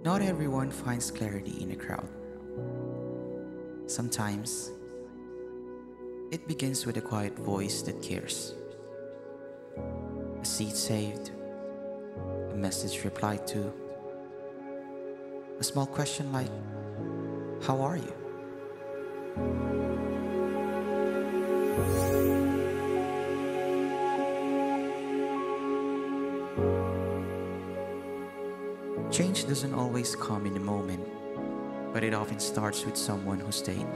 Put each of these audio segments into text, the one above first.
Not everyone finds clarity in a crowd. Sometimes, it begins with a quiet voice that cares. A seed saved, a message replied to, a small question like, "How are you?" Change doesn't always come in a moment, but it often starts with someone who stayed.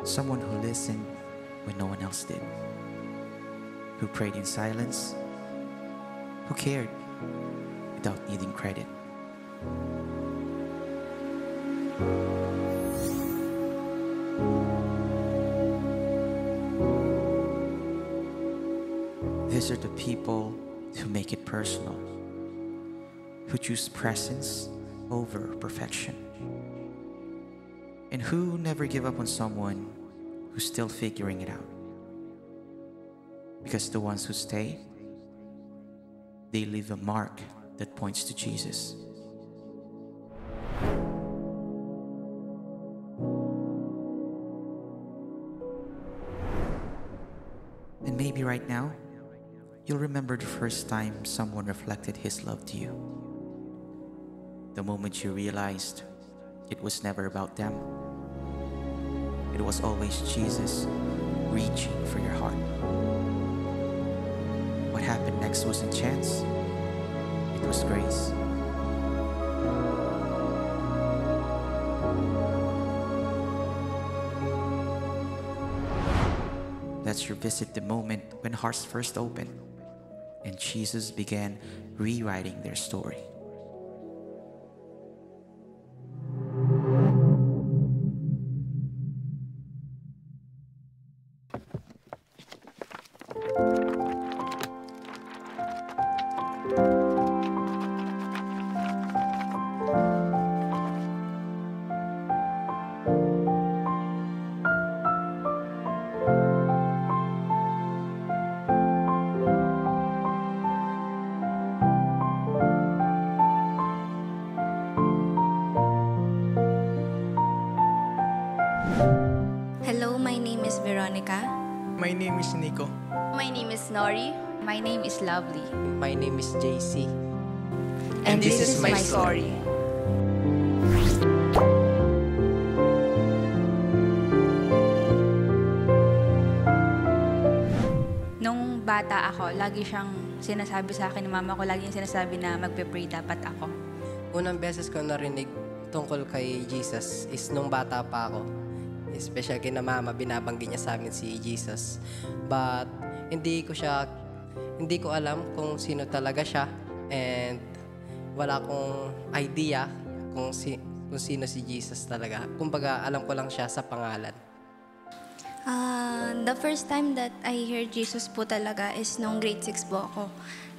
Someone who listened when no one else did. Who prayed in silence. Who cared without needing credit. These are the people who make it personal. Who choose presence over perfection, and who never give up on someone who's still figuring it out. Because the ones who stay, they leave a mark that points to Jesus. And maybe right now, you'll remember the first time someone reflected his love to you. The moment you realized it was never about them. It was always Jesus reaching for your heart. What happened next wasn't chance, it was grace. Let's revisit the moment when hearts first opened and Jesus began rewriting their story. Hello, my name is Veronica. My name is Nico. My name is Nori. My name is Lovely. My name is JC. And this is my story. Nung bata ako, lagi siyang sinasabi sa akin ni mama ko, lagi yung sinasabi na magpe-pray dapat ako. Unang beses ko narinig tungkol kay Jesus is nung bata pa ako. Especially kina mama, binabanggit niya sa amin si Jesus. But hindi ko alam kung sino talaga siya, and wala akong idea kung sino si Jesus talaga. Kumbaga, alam ko lang siya sa pangalan. The first time that I heard Jesus po talaga is nung grade 6 po ako.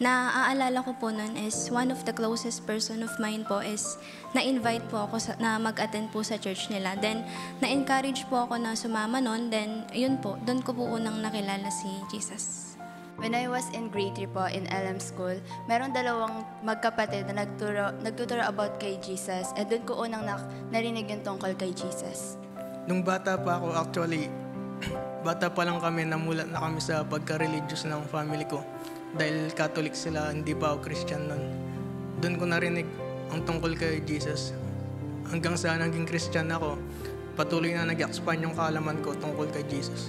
Naaalala ko po nun is one of the closest person of mine po is na-invite po ako na mag-attend po sa church nila. Then, na-encourage po ako na sumama nun. Then, yun po, doon ko po unang nakilala si Jesus. When I was in grade 3 po in LM school, meron dalawang magkapatid na nagtuturo about kay Jesus. And doon ko unang narinig yung tungkol kay Jesus. Nung bata pa ako, actually, bata pa lang kami, namulat na kami sa pagka-religious ng family ko. Dahil Catholic sila, hindi pa ako Christian nun. Doon ko narinig ang tungkol kay Jesus. Hanggang sa naging Christian ako, patuloy na nag-expand yung kaalaman ko tungkol kay Jesus.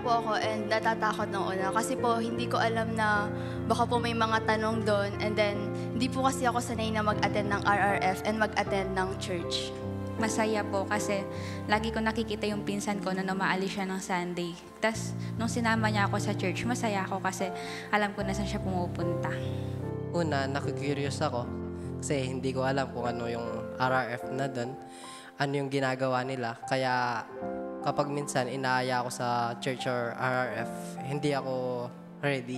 Po ako and natatakot nung una kasi po hindi ko alam na baka po may mga tanong doon, and then hindi po kasi ako sanay na mag-attend ng RRF and mag-attend ng church. Masaya po kasi lagi ko nakikita yung pinsan ko na namaalis siya ng Sunday. Tapos nung sinama niya ako sa church, masaya ako kasi alam ko na saan siya pumupunta. Una, nakikurious ako kasi hindi ko alam kung ano yung RRF na doon, ano yung ginagawa nila. Kaya kapag minsan inaaya ako sa church or RRF, hindi ako ready.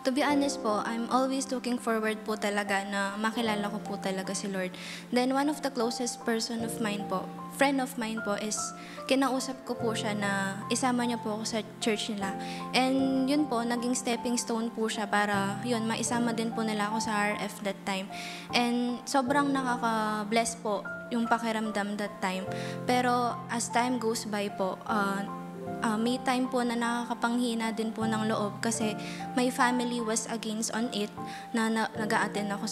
To be honest po, I'm always looking forward po talaga na makilala ko po talaga si Lord. Then one of the closest person of mine po, friend of mine po is kinausap ko po siya na isama niya po ako sa church nila. And yun po, naging stepping stone po siya para yun, maisama din po nila ako sa RF that time. And sobrang nakaka-bless po yung pakiramdam that time. Pero as time goes by po, may time po na nakakapanghina din po ng loob kasi my family was against on it na nag-a-attend ako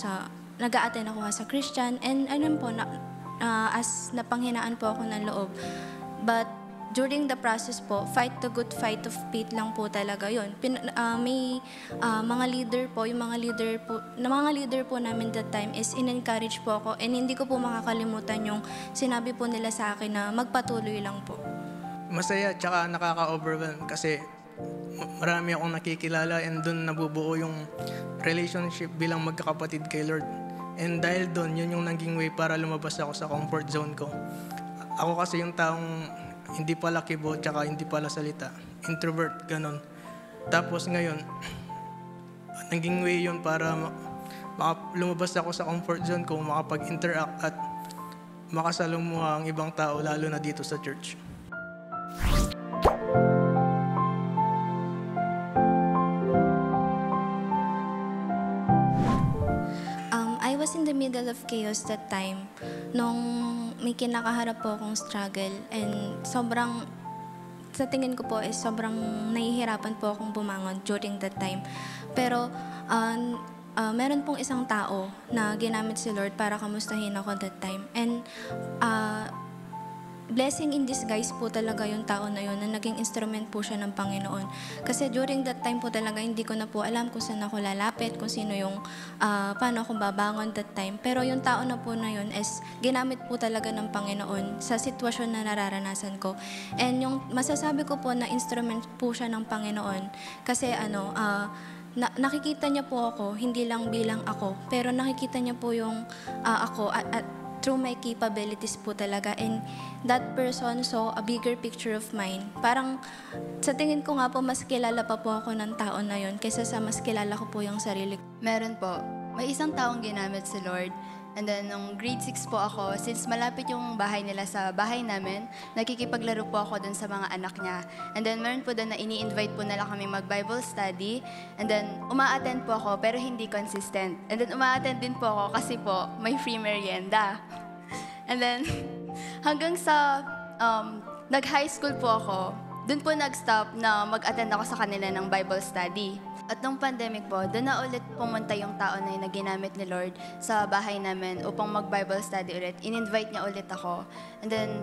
sa Christian, and ayun po as napanghinaan po ako ng loob. But during the process po, fight the good fight of faith lang po talaga yun. May mga leader po, yung mga leader po namin that time is in-encourage po ako, and hindi ko po makakalimutan yung sinabi po nila sa akin na magpatuloy lang po. Masaya tsaka nakaka-overwhelm kasi marami akong nakikilala, and doon nabubuo yung relationship bilang magkakapatid kay Lord. And dahil doon, yun yung naging way para lumabas ako sa comfort zone ko. Ako kasi yung taong hindi pala kibo tsaka hindi pala salita. Introvert, ganun. Tapos ngayon, naging way yun para lumabas ako sa comfort zone ko, makapag-interact at makasalamuha ang ibang tao, lalo na dito sa church. I was in the middle of chaos that time nung may kinakaharap po akong struggle, and sa tingin ko po is sobrang nahihirapan po akong bumangon during that time. Pero meron pong isang tao na ginamit si Lord para kamustahin ako that time. And blessing in disguise po talaga yung tao na yun, na naging instrument po siya ng Panginoon. Kasi during that time po talaga, hindi ko na po alam kung saan ako lalapit, kung sino yung, paano ako babangon that time. Pero yung tao na po na yun is ginamit po talaga ng Panginoon sa sitwasyon na nararanasan ko. And yung masasabi ko po na instrument po siya ng Panginoon, kasi nakikita niya po ako, hindi lang bilang ako, pero nakikita niya po yung ako at through my capabilities po talaga. And that person saw a bigger picture of mine. Parang sa tingin ko nga po, mas kilala pa po ako ng tao na yun kaysa sa mas kilala ko po yung sarili ko. Meron po. May isang taong ginamit si Lord. And then, nung grade 6 po ako, since malapit yung bahay nila sa bahay namin, nakikipaglaro po ako dun sa mga anak niya. And then, meron po dun na ini-invite po nila kami mag-Bible study. And then, uma-attend po ako, pero hindi consistent. And then, uma-attend din po ako kasi po, may free merienda. And then, hanggang sa nag-high school po ako, dun po nag-stop na mag-attend ako sa kanila ng Bible study. At nung pandemic po, doon na ulit pumunta yung tao na yung naginamit ni Lord sa bahay namin upang mag-Bible study ulit. In-invite niya ulit ako. And then,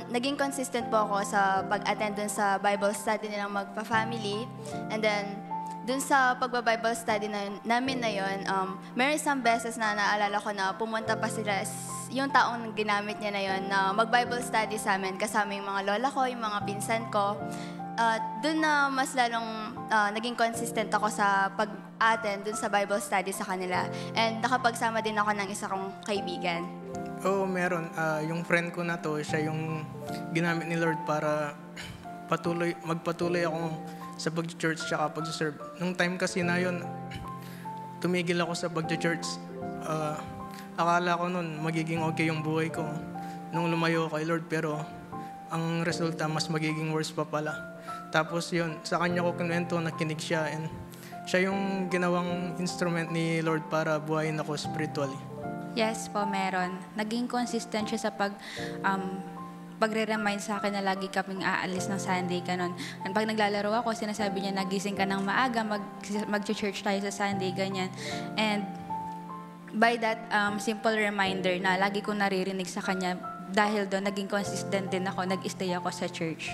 naging consistent po ako sa pag-attend dun sa Bible study nilang magpa-family. And then, dun sa pagba-Bible study namin na yun, meron isang beses na naalala ko na pumunta pa sila, yung taong ginamit niya na yun, na mag-Bible study sa amin kasama yung mga lola ko, yung mga pinsan ko. Doon na mas lalong naging consistent ako sa pag-attend doon sa Bible study sa kanila. And nakapagsama din ako ng isa kong kaibigan. Oo, meron. Yung friend ko na to, siya yung ginamit ni Lord para magpatuloy ako sa pag-church tsaka pag-serve. Nung time kasi na yun, tumigil ako sa pag-church. Akala ko nun magiging okay yung buhay ko nung lumayo kay Lord, pero ang resulta mas magiging worse pa pala. Tapos yun, sa kanya ko kinwento, nakinig siya, and siya yung ginawang instrument ni Lord para buhayin ako spiritually. Yes po, meron. Naging consistent siya sa pagre-remind sa akin na lagi kaming aalis ng Sunday, ganun. Pag naglalaro ako, sinasabi niya, nagising ka ng maaga, mag-church tayo sa Sunday, ganyan. And by that simple reminder na lagi ko naririnig sa kanya, dahil doon, naging consistent din ako, nag-stay ako sa church.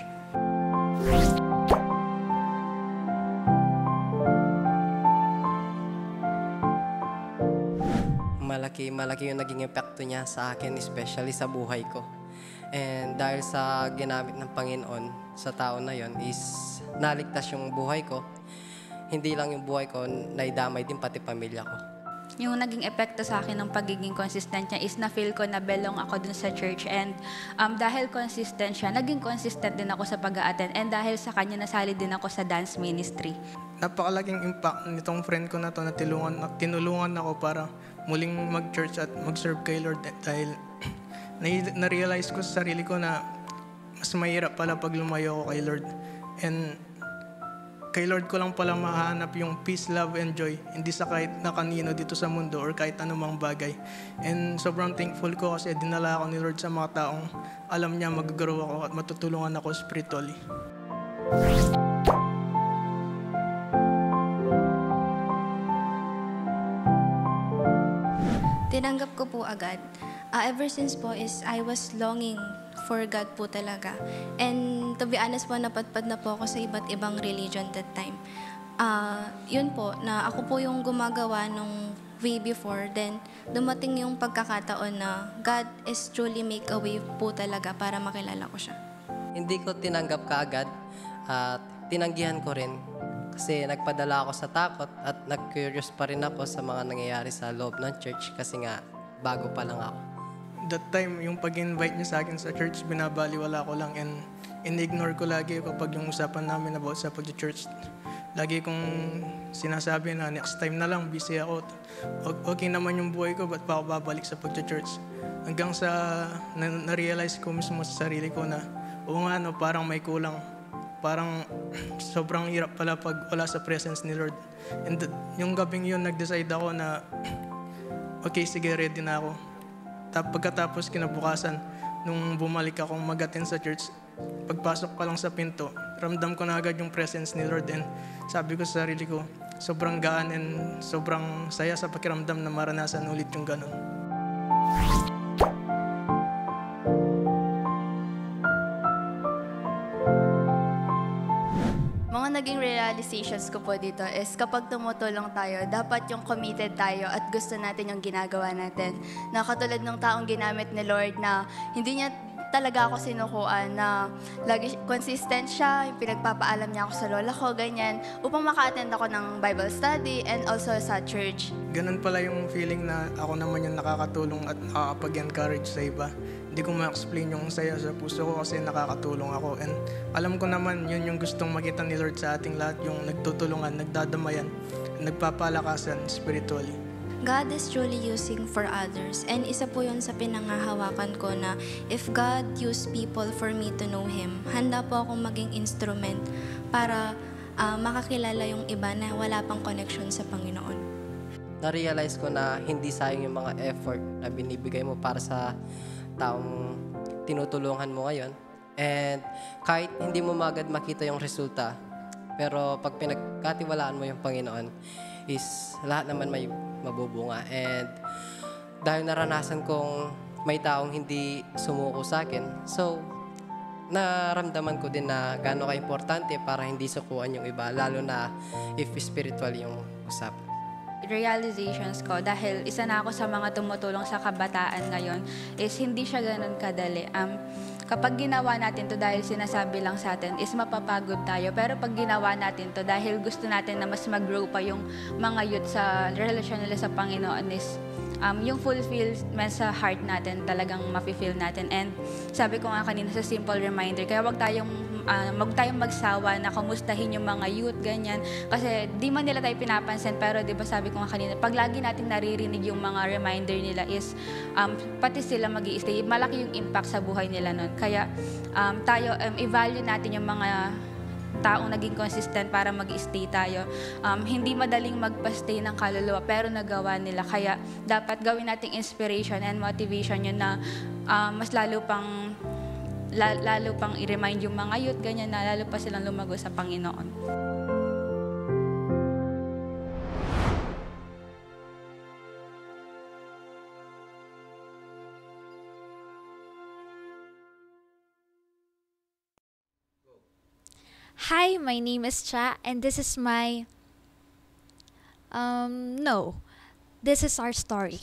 Malaki yung naging epekto niya sa akin, especially sa buhay ko. And dahil sa ginamit ng Panginoon sa tao na yon is naligtas yung buhay ko. Hindi lang yung buhay ko, naidamay din pati pamilya ko. yung naging epekto sa akin ng pagiging consistent niya is na-feel ko na belong ako dun sa church. And dahil consistent siya, naging consistent din ako sa pag-a-attend. And dahil sa kanya, nasali din ako sa dance ministry. Napakalaking impact nitong friend ko na to na tinulungan ako para muling mag-church at mag-serve kay Lord dahil na-realize ko sa sarili ko na mas mahirap pala pag lumayo ako kay Lord. And kay Lord ko lang pala mahanap yung peace, love, and joy. Hindi sa kahit na kanino dito sa mundo or kahit anumang bagay. And sobrang thankful ko kasi dinala ako ni Lord sa mga taong alam niya mag-grow ako at matutulungan ako spiritually. Tinanggap ko po agad. Ever since po is I was longing for God po talaga. And to be honest po, napatpad na po ako sa iba't ibang religion that time. Yun po, na ako po yung gumagawa nung way before. Then, dumating yung pagkakataon na God is truly make a way po talaga para makilala ko siya. Hindi ko tinanggap kaagad at tinanggihan ko rin kasi nagpadala ako sa takot at nag-curious pa rin ako sa mga nangyayari sa loob ng church kasi nga bago pa lang ako. That time, yung pag-invite niya sa akin sa church, binabaliwala ko lang and in-ignore ko lagi kapag yung usapan namin about sa pag-church. Lagi kong sinasabi na next time na lang, busy ako. Okay naman yung buhay ko, ba't pa ako babalik sa pag-church? Hanggang sa na-realize ko mismo sa sarili ko na, oo nga, no, parang may kulang. Parang sobrang hirap pala pag wala sa presence ni Lord. And yung gabing yun, nag-decide ako na, okay, sige, ready na ako. Pagkatapos kinabukasan, nung bumalik akong mag-attend sa church, pagpasok pa lang sa pinto, ramdam ko na agad yung presence ni Lord. And sabi ko sa sarili ko, sobrang gaan and sobrang saya sa pakiramdam na maranasan ulit yung ganun. Mga naging realizations ko po dito is kapag tumutulong tayo, dapat yung committed tayo at gusto natin yung ginagawa natin. Na katulad ng taong ginamit ni Lord na hindi niya talaga ako sinukuan, na lagi consistent siya, yung pinagpapaalam niya ako sa lola ko, ganyan, upang maka-attend ako ng Bible study and also sa church. Ganun pala yung feeling na ako naman yung nakakatulong at nakakapag-encourage sa iba. Hindi ko ma-explain yung saya sa puso ko kasi nakakatulong ako. And alam ko naman, yun yung gustong makita ni Lord sa ating lahat, yung nagtutulungan, nagdadamayan, nagpapalakasan spiritually. God is truly using for others. And isa po yun sa pinangahawakan ko na if God use people for me to know Him, handa po akong maging instrument para makakilala yung iba na wala pang connection sa Panginoon. Na-realize ko na hindi sayang yung mga effort na binibigay mo para sa taong tinutulungan mo ngayon. And kahit hindi mo magad makita yung resulta, pero pag pinagkatiwalaan mo yung Panginoon, is lahat naman may mabubunga. And dahil naranasan kong may taong hindi sumuko sa akin, so naramdaman ko din na gaano ka-importante para hindi sukuan yung iba, lalo na if spiritual yung usapan. Realizations ko, dahil isa na ako sa mga tumutulong sa kabataan ngayon, is hindi siya ganun kadali. Kapag ginawa natin to dahil sinasabi lang sa atin, is mapapagod tayo. Pero pag ginawa natin to dahil gusto natin na mas mag-grow pa yung mga youth sa relasyon nila sa Panginoon, is yung fulfillment sa heart natin talagang mafe-feel natin. And sabi ko nga kanina sa simple reminder, kaya wag tayong magsawa na kamustahin yung mga youth, ganyan. Kasi di man nila tayo pinapansin, pero di ba sabi ko nga kanina, pag lagi natin naririnig yung mga reminder nila is pati sila mag-i-stay, malaki yung impact sa buhay nila nun. Kaya tayo, i-value natin yung mga taong naging consistent para mag-stay tayo. Hindi madaling magpa-stay ng kaluluwa, pero nagawa nila. Kaya dapat gawin nating inspiration and motivation yun na mas lalo pang i-remind yung mga youth, ganyan, na lalo pa silang lumago sa Panginoon. Hi, my name is Cha, and this is my... no. This is our story.